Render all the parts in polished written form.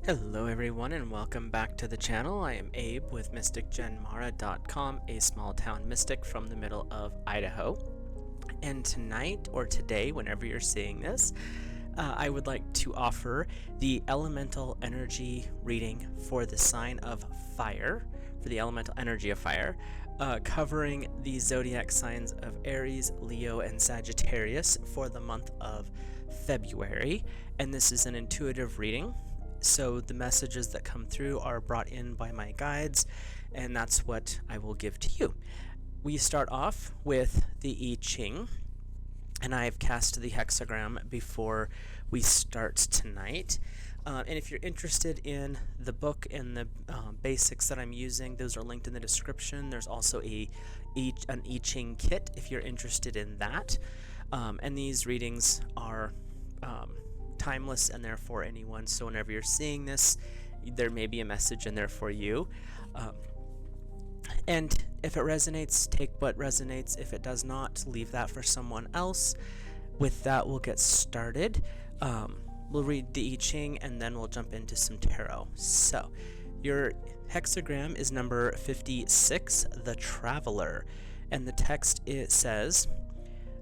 Hello everyone and welcome back to the channel. I am Abe with MysticGenMara.com, a small town mystic from the middle of Idaho. And tonight, or today, whenever you're seeing this, I would like to offer the elemental energy reading for the sign of fire, for the elemental energy of fire, covering the zodiac signs of Aries, Leo, and Sagittarius for the month of February. And this is an intuitive reading. So the messages that come through are brought in by my guides, and that's what I will give to you. We start off with the I-ching, and I've cast the hexagram before we start tonight. And if you're interested in the book and the basics that I'm using, those are linked in the description. There's also an I-ching kit if you're interested in that. And these readings are timeless and there for anyone, so whenever you're seeing this, there may be a message in there for you. And if it resonates, take what resonates. If it does not, leave that for someone else. With that, we'll get started. We'll read the I Ching and then we'll jump into some tarot. So, your hexagram is number 56, the Traveler. And the text, it says,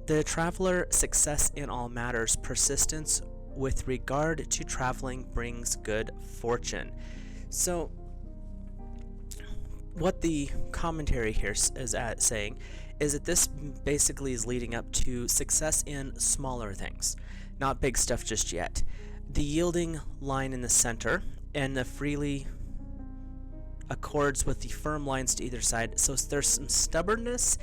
"The Traveler, success in all matters, persistence with regard to traveling brings good fortune." So what the commentary here is saying is that this basically is leading up to success in smaller things, not big stuff just yet. The yielding line in the center and the freely accords with the firm lines to either side. So there's some stubbornness,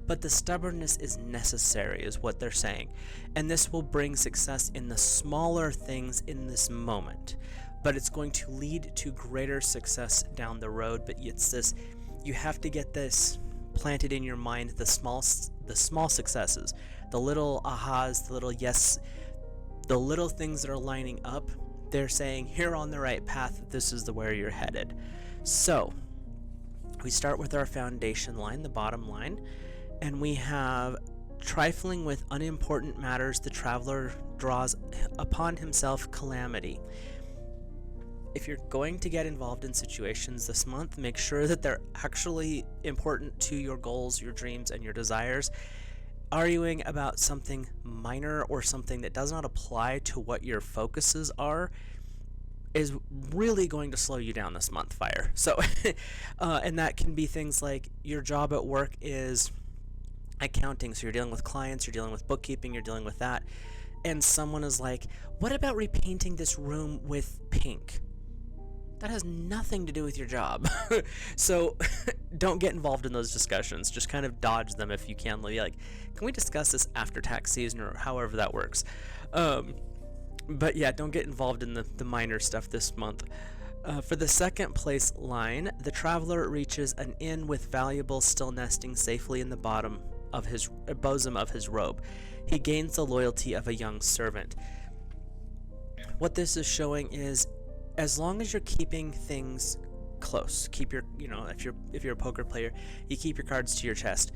but the stubbornness is necessary, is what they're saying. And this will bring success in the smaller things in this moment. But it's going to lead to greater success down the road. But it's this, you have to get this planted in your mind, the small successes, the little ahas, the little yes, the little things that are lining up. They're saying, you're on the right path, this is the where you're headed. So, we start with our foundation line, the bottom line. And we have, trifling with unimportant matters, the traveler draws upon himself calamity. If you're going to get involved in situations this month, make sure that they're actually important to your goals, your dreams, and your desires. Arguing about something minor or something that does not apply to what your focuses are is really going to slow you down this month, fire. So, and that can be things like your job at work is accounting, so you're dealing with clients, you're dealing with bookkeeping, you're dealing with that, and someone is like, what about repainting this room with pink? That has nothing to do with your job. So don't get involved in those discussions. Just kind of dodge them if you can. Like, can we discuss this after tax season, or however that works? But yeah, don't get involved in the minor stuff this month. For the second place line, the traveler reaches an inn with valuables still nesting safely in the bottom of his bosom of his robe. He gains the loyalty of a young servant. What this is showing is, as long as you're keeping things close, keep your, if you're a poker player, you keep your cards to your chest.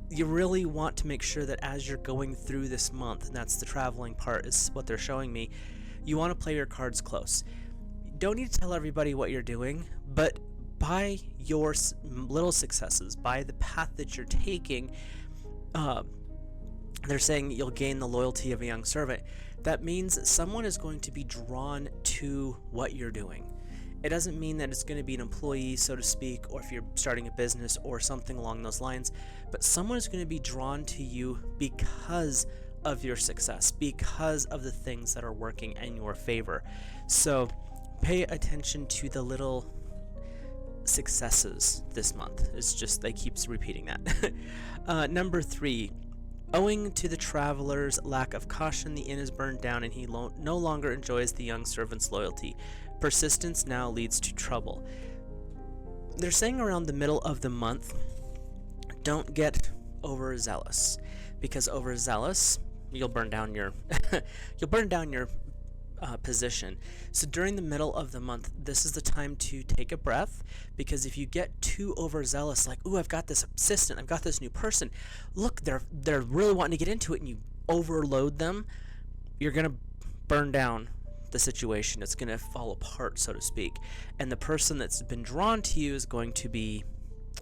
You really want to make sure that as you're going through this month, and that's the traveling part, is what they're showing me, you want to play your cards close. You don't need to tell everybody what you're doing, but by your little successes, by the path that you're taking, they're saying you'll gain the loyalty of a young servant. That means that someone is going to be drawn to what you're doing. It doesn't mean that it's going to be an employee, so to speak, or if you're starting a business or something along those lines, but someone is going to be drawn to you because of your success, because of the things that are working in your favor. So pay attention to the little successes this month. It's just, they keeps repeating that. Number 3, owing to the traveler's lack of caution, the inn is burned down and he no longer enjoys the young servant's loyalty. Persistence now leads to trouble. They're saying around the middle of the month, don't get overzealous, because overzealous, you'll burn down your position. So during the middle of the month, this is the time to take a breath, because if you get too overzealous, like, ooh, I've got this assistant, I've got this new person, look, they're really wanting to get into it, and you overload them, you're gonna burn down the situation. It's going to fall apart, so to speak. And the person that's been drawn to you is going to be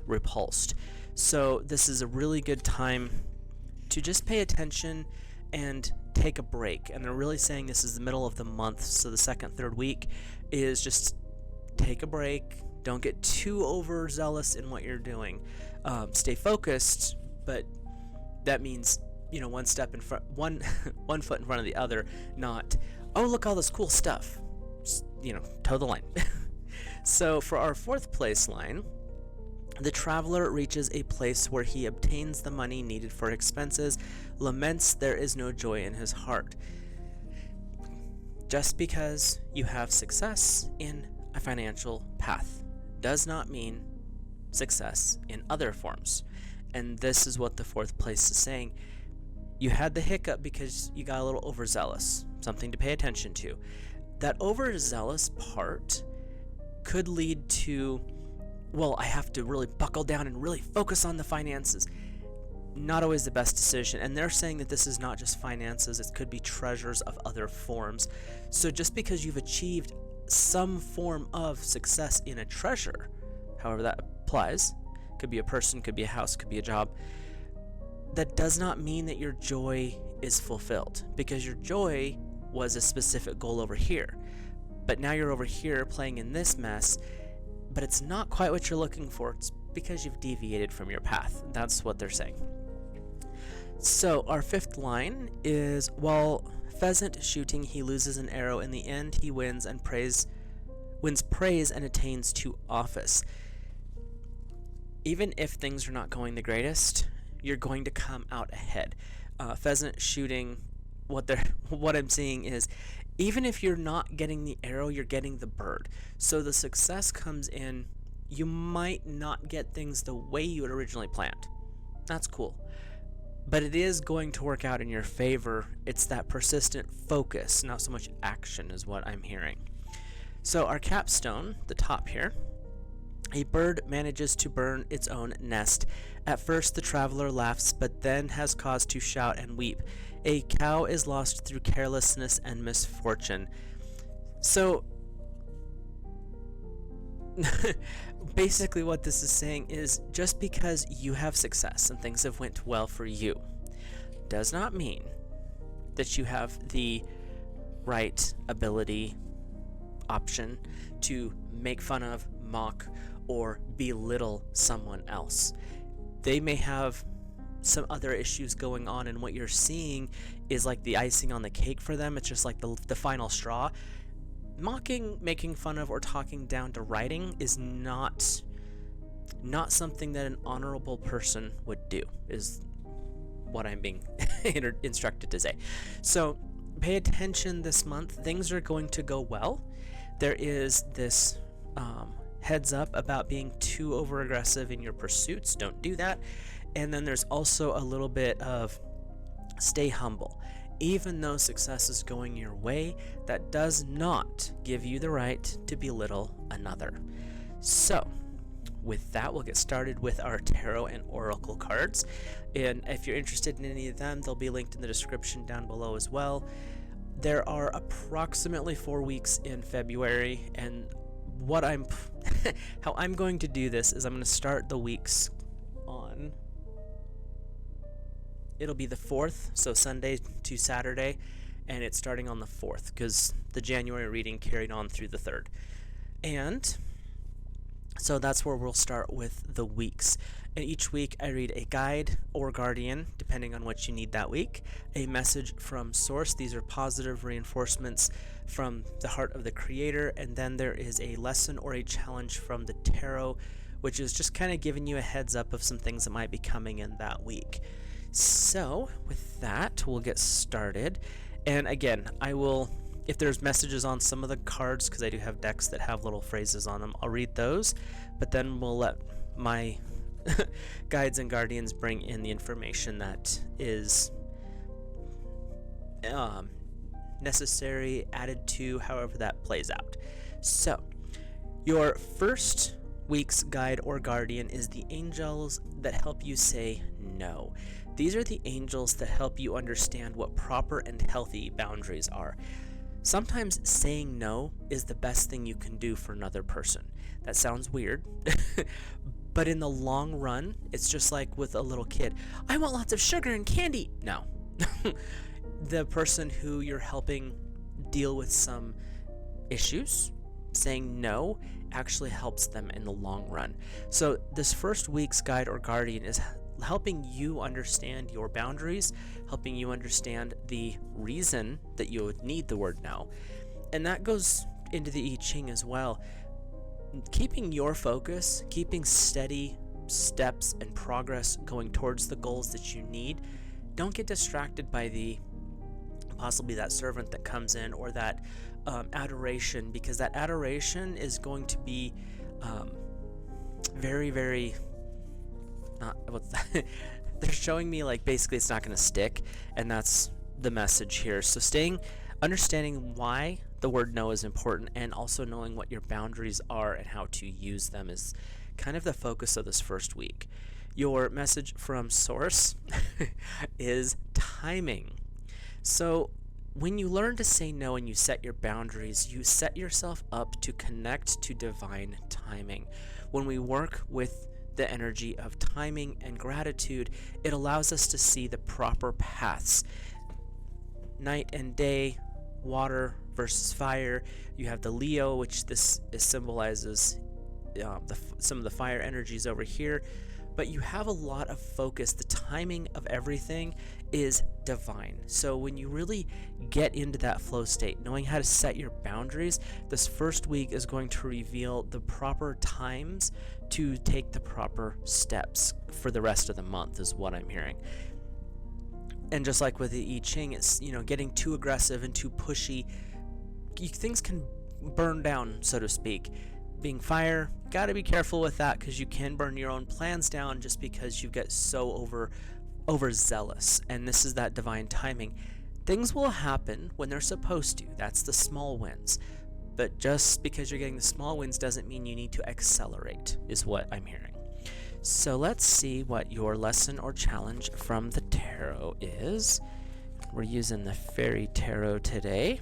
repulsed. So this is a really good time to just pay attention and take a break. And they're really saying this is the middle of the month, so the second, third week is just take a break. Don't get too overzealous in what you're doing. Stay focused, but that means, one step in front, one foot in front of the other, not, oh, look, all this cool stuff. Just, toe the line. So for our fourth place line, the traveler reaches a place where he obtains the money needed for expenses, laments there is no joy in his heart. Just because you have success in a financial path does not mean success in other forms. And this is what the fourth place is saying. You had the hiccup because you got a little overzealous, something to pay attention to. That overzealous part could lead to, well, I have to really buckle down and really focus on the finances. Not always the best decision. And they're saying that this is not just finances, it could be treasures of other forms. So just because you've achieved some form of success in a treasure, however that applies, could be a person, could be a house, could be a job, that does not mean that your joy is fulfilled, because your joy was a specific goal over here. But now you're over here playing in this mess, but it's not quite what you're looking for. It's because you've deviated from your path. That's what they're saying. So our fifth line is, while pheasant shooting, he loses an arrow. In the end, he wins praise and attains to office. Even if things are not going the greatest, you're going to come out ahead. Pheasant shooting, what I'm seeing is, even if you're not getting the arrow, you're getting the bird. So the success comes in, you might not get things the way you had originally planned. That's cool. But it is going to work out in your favor. It's that persistent focus, not so much action, is what I'm hearing. So our capstone, the top here, a bird manages to burn its own nest. At first the traveler laughs, but then has cause to shout and weep. A cow is lost through carelessness and misfortune. So basically what this is saying is, just because you have success and things have went well for you does not mean that you have the right ability, option to make fun of, mock, or belittle someone else. They may have some other issues going on, and what you're seeing is like the icing on the cake for them. It's just like the final straw. Mocking, making fun of, or talking down to writing is not something that an honorable person would do, is what I'm being instructed to say. So pay attention this month. Things are going to go well. There is this heads up about being too over aggressive in your pursuits. Don't do that. And then there's also a little bit of stay humble. Even though success is going your way, that does not give you the right to belittle another. So with that, we'll get started with our tarot and oracle cards. And if you're interested in any of them, they'll be linked in the description down below as well. There are approximately 4 weeks in February, and how I'm going to do this is I'm going to start the weeks on, it'll be the 4th, so Sunday to Saturday, and it's starting on the 4th because the January reading carried on through the 3rd. And so that's where we'll start with the weeks. And each week I read a guide or guardian, depending on what you need that week, a message from source. These are positive reinforcements from the heart of the creator. And then there is a lesson or a challenge from the tarot, which is just kind of giving you a heads up of some things that might be coming in that week. So with that, we'll get started. And again, I will, if there's messages on some of the cards, because I do have decks that have little phrases on them, I'll read those, but then we'll let my guides and guardians bring in the information that is necessary, added to, however that plays out. So your first week's guide or guardian is the angels that help you say no. These are the angels that help you understand what proper and healthy boundaries are. Sometimes saying no is the best thing you can do for another person. That sounds weird, but in the long run, it's just like with a little kid. I want lots of sugar and candy. No. The person who you're helping deal with some issues, saying no actually helps them in the long run. So this first week's guide or guardian is helping you understand your boundaries, helping you understand the reason that you would need the word no. And that goes into the I-ching as well. Keeping your focus, keeping steady steps and progress going towards the goals that you need. Don't get distracted by the possibly that servant that comes in, or that adoration, because that adoration is going to be very, very not what's that? They're showing me like basically it's not going to stick, and that's the message here. So understanding why the word no is important, and also knowing what your boundaries are and how to use them is kind of the focus of this first week. Your message from source is timing. So when you learn to say no and you set your boundaries, you set yourself up to connect to divine timing. When we work with the energy of timing and gratitude, it allows us to see the proper paths. Night and day, water versus fire. You have the Leo, which this symbolizes some of the fire energies over here. But you have a lot of focus. The timing of everything is divine. So when you really get into that flow state, knowing how to set your boundaries, this first week is going to reveal the proper times to take the proper steps for the rest of the month, is what I'm hearing. And just like with the I-ching, it's, getting too aggressive and too pushy, things can burn down, so to speak. Being fire, gotta be careful with that, because you can burn your own plans down just because you get so overzealous. And this is that divine timing. Things will happen when they're supposed to. That's the small wins. But just because you're getting the small wins doesn't mean you need to accelerate, is what I'm hearing. So let's see what your lesson or challenge from the tarot is. We're using the Fairy Tarot today.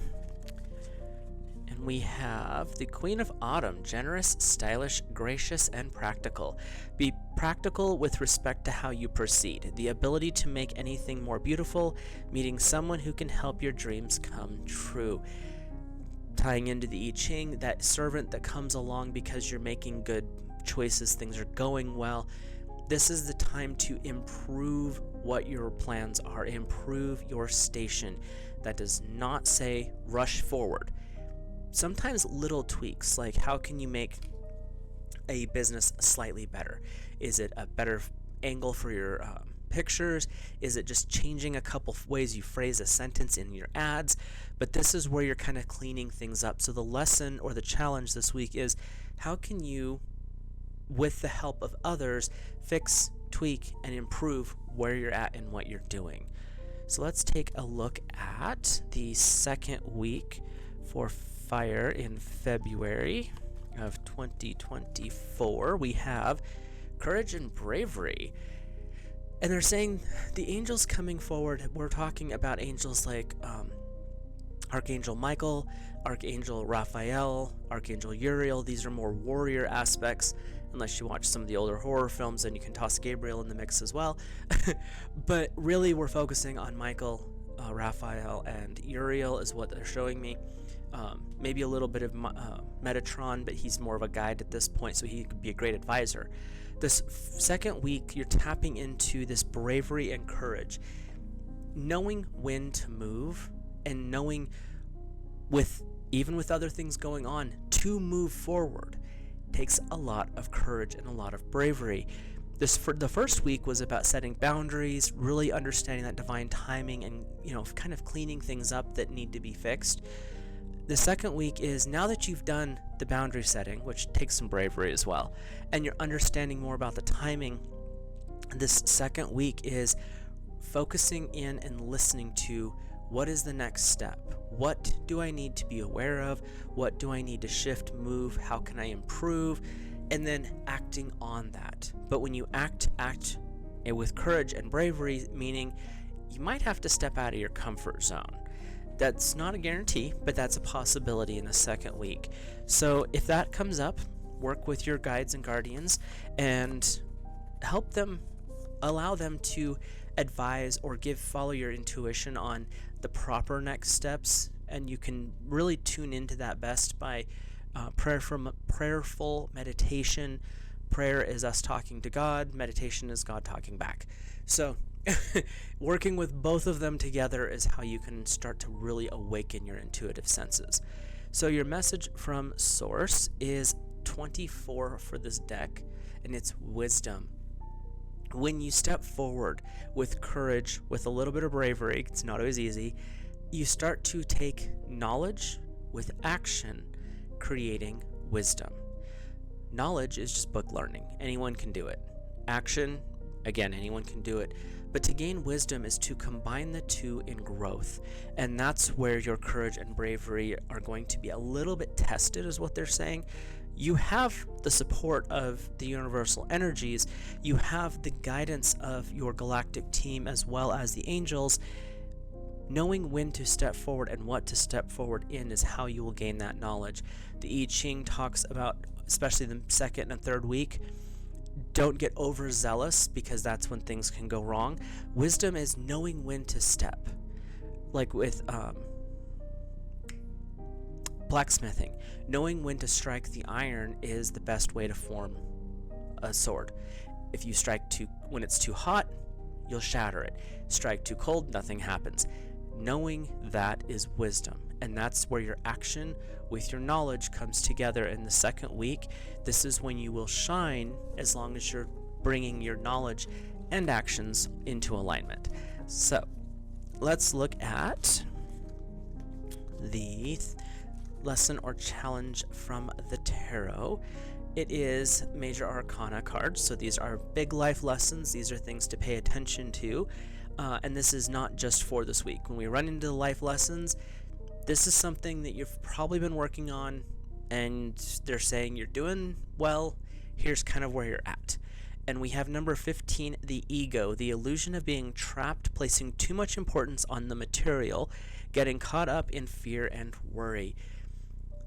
And we have the Queen of Autumn, generous, stylish, gracious, and practical. Be practical with respect to how you proceed. The ability to make anything more beautiful, meeting someone who can help your dreams come true. Tying into the I-ching, that servant that comes along because you're making good choices, things are going well. This is the time to improve what your plans are, improve your station. That does not say rush forward. Sometimes little tweaks, like how can you make a business slightly better? Is it a better angle for your pictures? Is it just changing a couple ways you phrase a sentence in your ads? But this is where you're kind of cleaning things up. So the lesson or the challenge this week is, how can you, with the help of others, fix, tweak, and improve where you're at and what you're doing? So let's take a look at the second week for fire in February of 2024. We have courage and bravery. And they're saying the angels coming forward, we're talking about angels like Archangel Michael, Archangel Raphael, Archangel Uriel. These are more warrior aspects. Unless you watch some of the older horror films, then you can toss Gabriel in the mix as well. But really, we're focusing on Michael, Raphael, and Uriel is what they're showing me. Maybe a little bit of Metatron, but he's more of a guide at this point, so he could be a great advisor. This second week, you're tapping into this bravery and courage, knowing when to move, and knowing even with other things going on, to move forward takes a lot of courage and a lot of bravery. The first week was about setting boundaries, really understanding that divine timing, and kind of cleaning things up that need to be fixed. The second week is, now that you've done the boundary setting, which takes some bravery as well, and you're understanding more about the timing, this second week is focusing in and listening to, what is the next step? What do I need to be aware of? What do I need to shift, move? How can I improve? And then acting on that. But when you act with courage and bravery, meaning you might have to step out of your comfort zone. That's not a guarantee, but that's a possibility in the second week. So if that comes up, work with your guides and guardians and help them, allow them to advise or follow your intuition on the proper next steps, and you can really tune into that best by prayerful meditation. Prayer is us talking to God, meditation is God talking back. So working with both of them together is how you can start to really awaken your intuitive senses. So your message from Source is 24 for this deck, and it's wisdom. When you step forward with courage, with a little bit of bravery, it's not always easy, you start to take knowledge with action, creating wisdom. Knowledge is just book learning. Anyone can do it. Action, again, anyone can do it. But to gain wisdom is to combine the two in growth. And that's where your courage and bravery are going to be a little bit tested, is what they're saying. You have the support of the universal energies. You have the guidance of your galactic team as well as the angels. Knowing when to step forward and what to step forward in is how you will gain that knowledge. The I-ching talks about, especially the second and third week, don't get overzealous because that's when things can go wrong. Wisdom is knowing when to step. Like with blacksmithing, knowing when to strike the iron is the best way to form a sword. If you strike when it's too hot, you'll shatter it. Strike too cold, nothing happens. Knowing that is wisdom, and that's where your action with your knowledge comes together in the second week. This is when you will shine, as long as you're bringing your knowledge and actions into alignment. So let's look at the lesson or challenge from the tarot. It is major arcana cards, so these are big life lessons. These are things to pay attention to, and this is not just for this week. When we run into the life lessons, this is something that you've probably been working on, and they're saying you're doing well. Here's kind of where you're at. And we have number 15, the ego, the illusion of being trapped, placing too much importance on the material, getting caught up in fear and worry.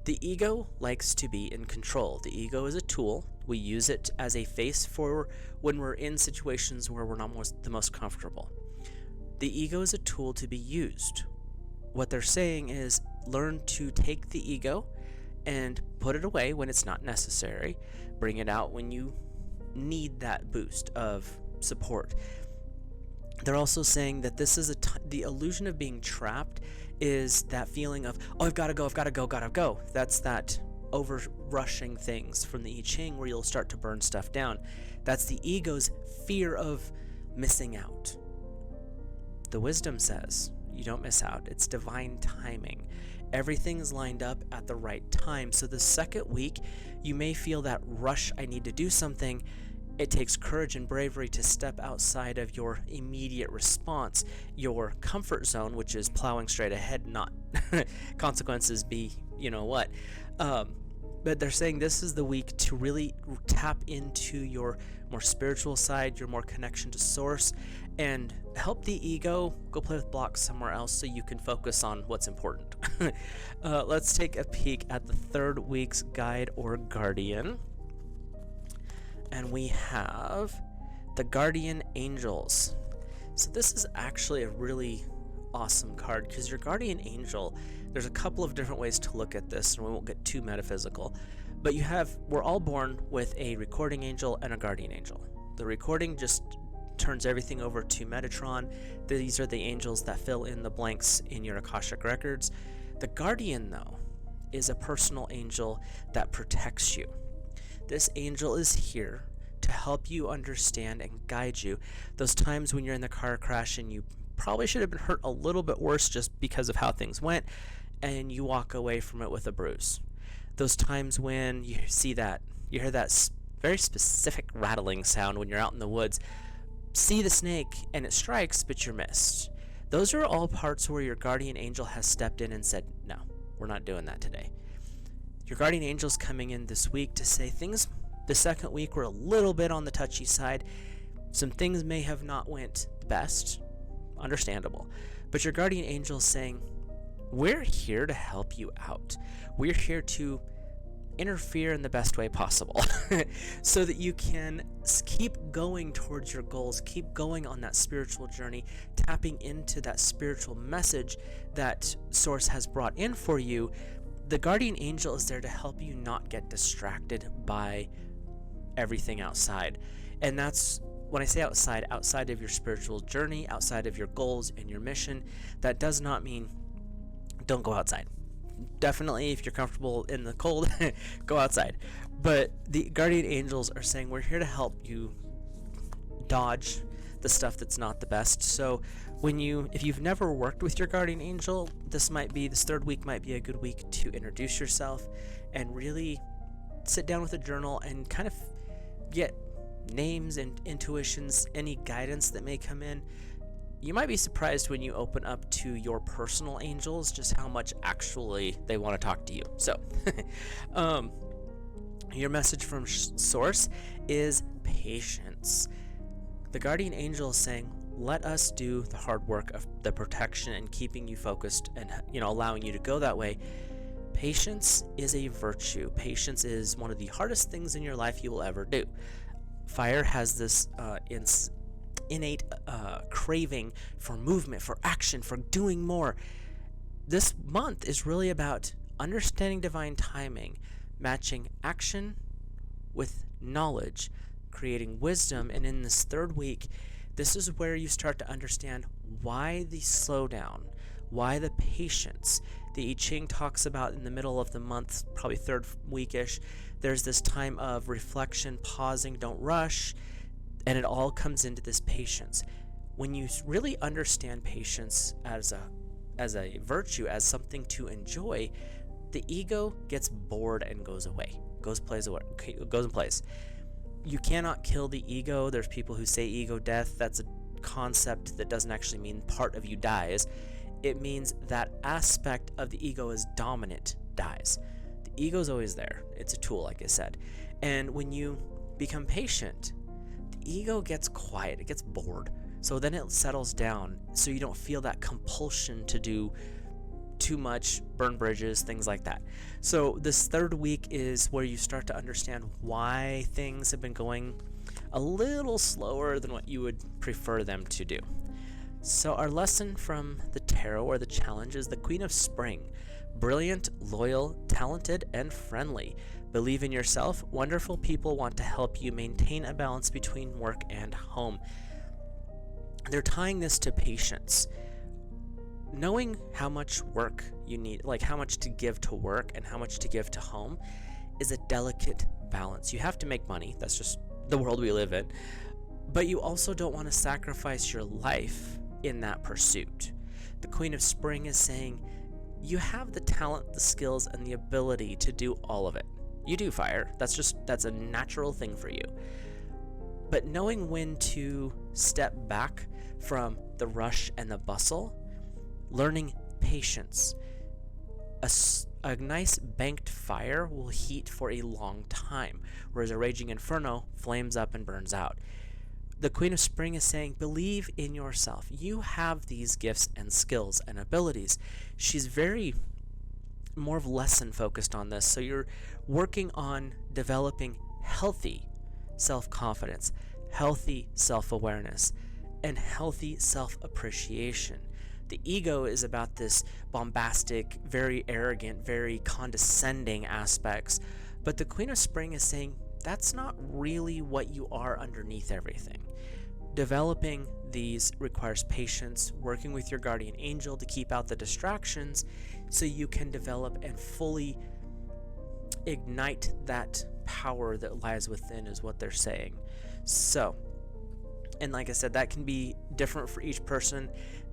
The ego likes to be in control. The ego is a tool. We use it as a face for when we're in situations where we're not the most comfortable. The ego is a tool to be used. What they're saying is learn to take the ego and put it away when it's not necessary. Bring it out when you need that boost of support. They're also saying that this is the illusion of being trapped is that feeling of, oh, I've got to go. That's that over rushing things from the I-ching where you'll start to burn stuff down. That's the ego's fear of missing out. The wisdom says you don't miss out. It's divine timing. Everything's lined up at the right time. So the second week, you may feel that rush, I need to do something. It takes courage and bravery to step outside of your immediate response, your comfort zone, which is plowing straight ahead, not consequences be, you know what. But they're saying this is the week to really tap into your more spiritual side, your more connection to source, and help the ego go play with blocks somewhere else so you can focus on what's important. Let's take a peek at the third week's guide or guardian. And we have the Guardian Angels. So this is actually a really awesome card because your Guardian Angel, there's a couple of different ways to look at this, and we won't get too metaphysical, but we're all born with a recording angel and a guardian angel. The recording just turns everything over to Metatron. These are the angels that fill in the blanks in your Akashic records. The guardian, though, is a personal angel that protects you. This angel is here to help you understand and guide you. Those times when you're in the car crash and you probably should have been hurt a little bit worse just because of how things went, and you walk away from it with a bruise. Those times when you hear that very specific rattling sound when you're out in the woods, see the snake and it strikes, but you're missed. Those are all parts where your guardian angel has stepped in and said, no, we're not doing that today. Your guardian angel's coming in this week to say things the second week were a little bit on the touchy side. Some things may have not went the best, understandable. But your guardian angel's saying, we're here to help you out. We're here to interfere in the best way possible so that you can keep going towards your goals, keep going on that spiritual journey, tapping into that spiritual message that Source has brought in for you. The guardian angel is there to help you not get distracted by everything outside. And that's when I say outside of your spiritual journey, outside of your goals and your mission. That does not mean don't go outside. Definitely, if you're comfortable in the cold, go outside. But the guardian angels are saying we're here to help you dodge the stuff that's not the best. So if you've never worked with your guardian angel, this 3rd week might be a good week to introduce yourself and really sit down with a journal and kind of get names and intuitions, any guidance that may come in. You might be surprised when you open up to your personal angels just how much actually they want to talk to you. So your message from Source is patience. The guardian angel is saying, let us do the hard work of the protection and keeping you focused and allowing you to go that way. Patience is a virtue. Patience is one of the hardest things in your life you will ever do. Fire has this innate craving for movement, for action, for doing more. This month is really about understanding divine timing, matching action with knowledge, creating wisdom. And in this 3rd week, this is where you start to understand why the slowdown, why the patience. The I-ching talks about in the middle of the month, probably 3rd weekish, there's this time of reflection, pausing, don't rush, and it all comes into this patience. When you really understand patience as a virtue, as something to enjoy, the ego gets bored and goes away, goes and plays. You cannot kill the ego. There's people who say ego death. That's a concept that doesn't actually mean part of you dies. It means that aspect of the ego is dominant dies. The ego is always there. It's a tool, like I said. And when you become patient, the ego gets quiet. It gets bored. So then it settles down so you don't feel that compulsion to do too much, burn bridges, things like that. So this 3rd week is where you start to understand why things have been going a little slower than what you would prefer them to do. So our lesson from the tarot, or the challenge, is the Queen of Spring. Brilliant, loyal, talented, and friendly. Believe in yourself. Wonderful people want to help you maintain a balance between work and home. They're tying this to patience. Knowing how much work you need, like how much to give to work and how much to give to home, is a delicate balance. You have to make money. That's just the world we live in. But you also don't want to sacrifice your life in that pursuit. The Queen of Spring is saying, you have the talent, the skills, and the ability to do all of it. You do, Fire. That's a natural thing for you. But knowing when to step back from the rush and the bustle, learning patience. A nice banked fire will heat for a long time, whereas a raging inferno flames up and burns out. The Queen of Spring is saying, believe in yourself. You have these gifts and skills and abilities. She's very more of lesson focused on this. So you're working on developing healthy self-confidence, healthy self-awareness, and healthy self-appreciation. The ego is about this bombastic, very arrogant, very condescending aspects. But the Queen of Spring is saying, that's not really what you are underneath everything. Developing these requires patience, working with your guardian angel to keep out the distractions so you can develop and fully ignite that power that lies within, is what they're saying. So, and like I said, that can be different for each person,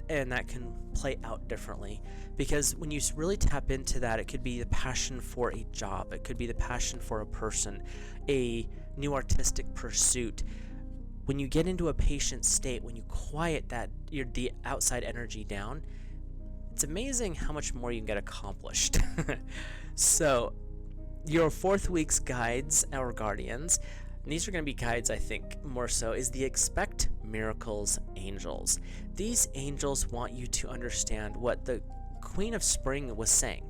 and that can play out differently, because when you really tap into that, it could be the passion for a job, it could be the passion for a person, a new artistic pursuit. When you get into a patient state, when you quiet the outside energy down, it's amazing how much more you can get accomplished. So your 4th week's guides or guardians, and these are going to be guides, I think, more so, is the Expect Miracles angels. These angels want you to understand what the Queen of Spring was saying,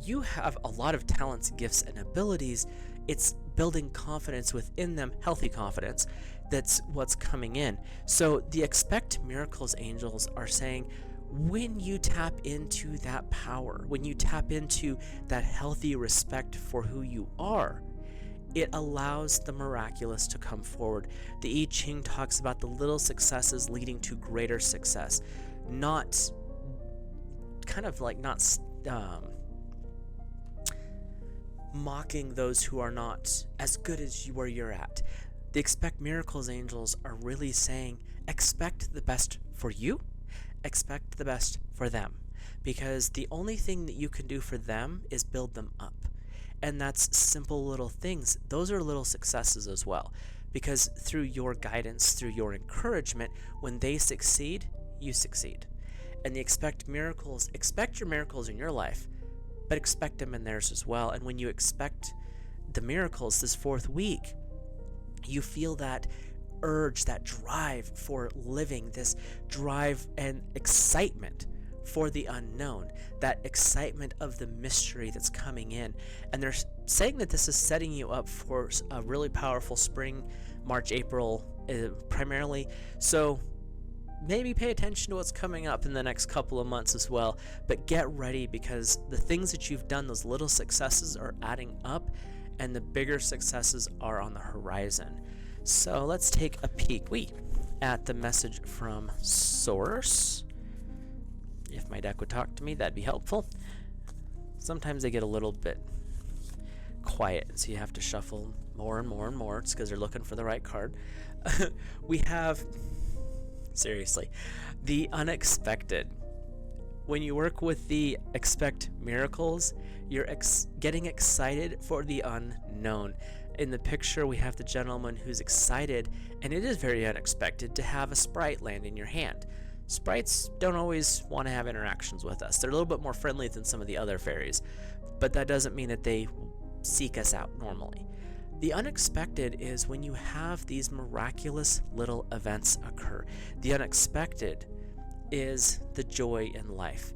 you have a lot of talents, gifts, and abilities. It's building confidence within them, healthy confidence. That's what's coming in. So the expect miracles angels are saying, when you tap into that power, when you tap into that healthy respect for who you are, it allows the miraculous to come forward. The I-ching talks about the little successes leading to greater success, not mocking those who are not as good as where you're at. The expect miracles angels are really saying, expect the best for you, expect the best for them, because the only thing that you can do for them is build them up. And that's simple little things. Those are little successes as well, because through your guidance, through your encouragement, when they succeed, you succeed. And the expect your miracles in your life, but expect them in theirs as well. And when you expect the miracles this 4th week, you feel that urge, that drive for living, this drive and excitement for the unknown, that excitement of the mystery that's coming in. And they're saying that this is setting you up for a really powerful spring, March, April, primarily. So maybe pay attention to what's coming up in the next couple of months as well, but get ready, because the things that you've done, those little successes, are adding up, and the bigger successes are on the horizon. So let's take a peek at the message from Source. If my deck would talk to me, that'd be helpful. Sometimes they get a little bit quiet, so you have to shuffle more and more and more. It's because they're looking for the right card. We have, seriously, the unexpected. When you work with the expect miracles, you're getting excited for the unknown. In the picture, we have the gentleman who's excited, and it is very unexpected to have a sprite land in your hand. Sprites don't always want to have interactions with us. They're a little bit more friendly than some of the other fairies, but that doesn't mean that they seek us out normally. The unexpected is when you have these miraculous little events occur. The unexpected is the joy in life.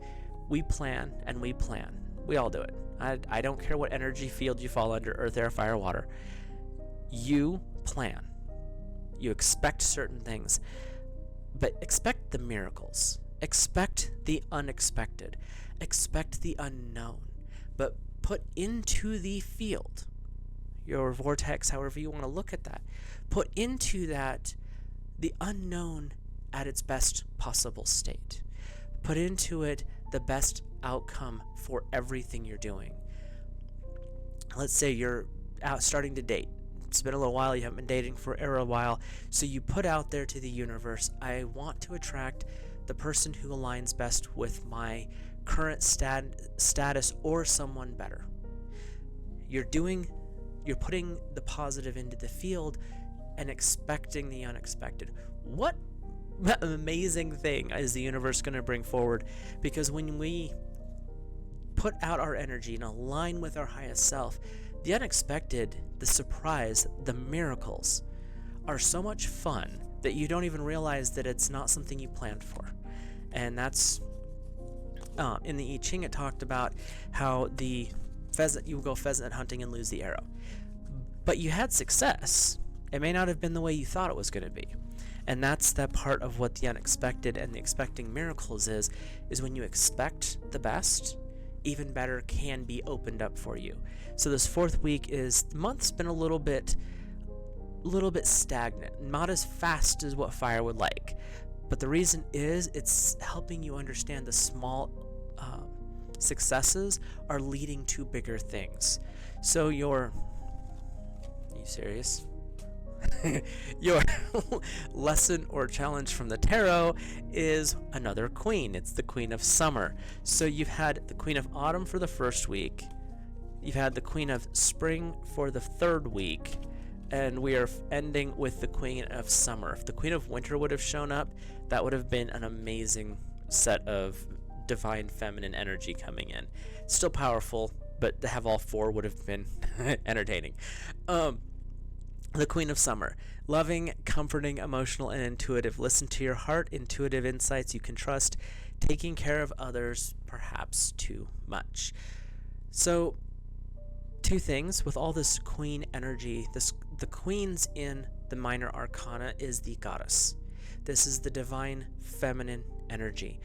We plan and we plan. We all do it. I don't care what energy field you fall under, earth, air, fire, water. You plan. You expect certain things. But expect the miracles. Expect the unexpected. Expect the unknown. But put into the field, your vortex, however you want to look at that, put into that the unknown at its best possible state. Put into it the best outcome for everything you're doing. Let's say you're out starting to date. It's been a little while, you haven't been dating for a while, so you put out there to the universe, I want to attract the person who aligns best with my current status or someone better. You're putting the positive into the field and expecting the unexpected. What amazing thing is the universe going to bring forward? Because when we put out our energy and align with our highest self, the unexpected, the surprise, the miracles are so much fun that you don't even realize that it's not something you planned for. And that's in the I-ching, it talked about how the pheasant, you go pheasant hunting and lose the arrow, but you had success. It may not have been the way you thought it was going to be. And that's that part of what the unexpected and the expecting miracles is when you expect the best, even better can be opened up for you. So this 4th week the month's been a little bit stagnant, not as fast as what fire would like. But the reason is it's helping you understand the small successes are leading to bigger things. So are you serious? Your lesson or challenge from the tarot is another queen. It's the Queen of Summer. So you've had the Queen of Autumn for the 1st week. You've had the Queen of Spring for the 3rd week. And we are ending with the Queen of Summer. If the Queen of Winter would have shown up, that would have been an amazing set of divine feminine energy coming in. Still powerful, but to have all 4 would have been entertaining. The Queen of Summer. Loving, comforting, emotional, and intuitive. Listen to your heart, intuitive insights you can trust. taking care of others perhaps too much. So, two things with all this queen energy. The queens in the minor arcana is the goddess. This is the divine feminine energy.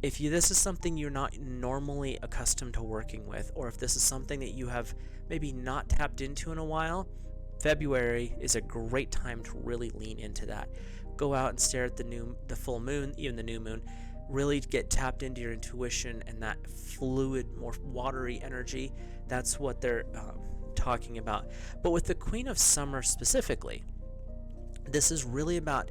If this is something you're not normally accustomed to working with, or if this is something that you have maybe not tapped into in a while, February is a great time to really lean into that. Go out and stare at the full moon, even the new moon. Really get tapped into your intuition and that fluid, more watery energy. That's what they're talking about. But with the Queen of Summer specifically, this is really about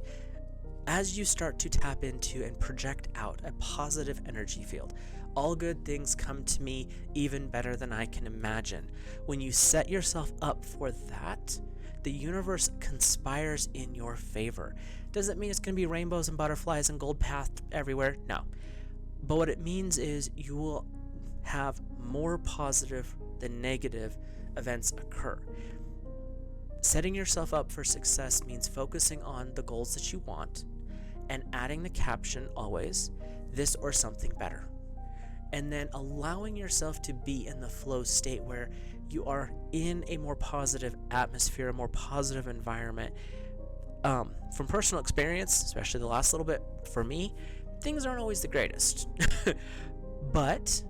as you start to tap into and project out a positive energy field. All good things come to me even better than I can imagine. When you set yourself up for that, the universe conspires in your favor. Does it mean it's going to be rainbows and butterflies and gold path everywhere? No. But what it means is you will have more positive than negative events occur. Setting yourself up for success means focusing on the goals that you want and adding the caption always, this or something better. And then allowing yourself to be in the flow state where you are in a more positive atmosphere, a more positive environment. From personal experience, especially the last little bit for me, things aren't always the greatest. But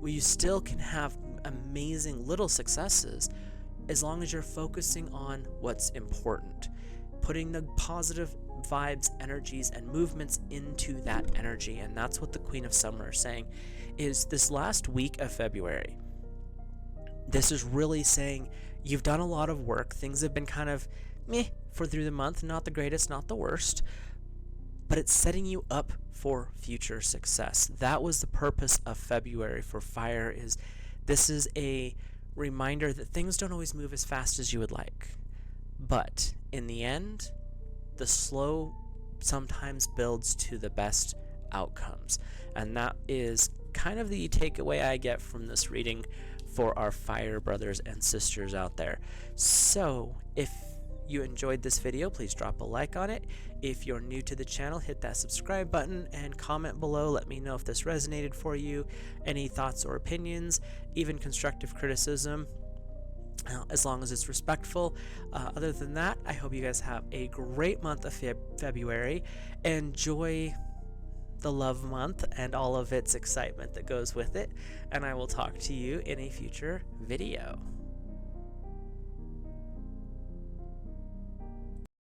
you still can have amazing little successes as long as you're focusing on what's important, putting the positive vibes, energies, and movements into that energy. And that's what the Queen of Summer is saying, is this last week of February. This is really saying you've done a lot of work. Things have been kind of meh for through the month, not the greatest, not the worst, but it's setting you up for future success. That was the purpose of February for fire. This is a reminder that things don't always move as fast as you would like, but in the end, the slow sometimes builds to the best outcomes. And that is kind of the takeaway I get from this reading for our fire brothers and sisters out there. So if you enjoyed this video, please drop a like on it. If you're new to the channel, hit that subscribe button and comment below. Let me know if this resonated for you, any thoughts or opinions, even constructive criticism, as long as it's respectful. Other than that, I hope you guys have a great month of February. Enjoy the love month and all of its excitement that goes with it, and I will talk to you in a future video.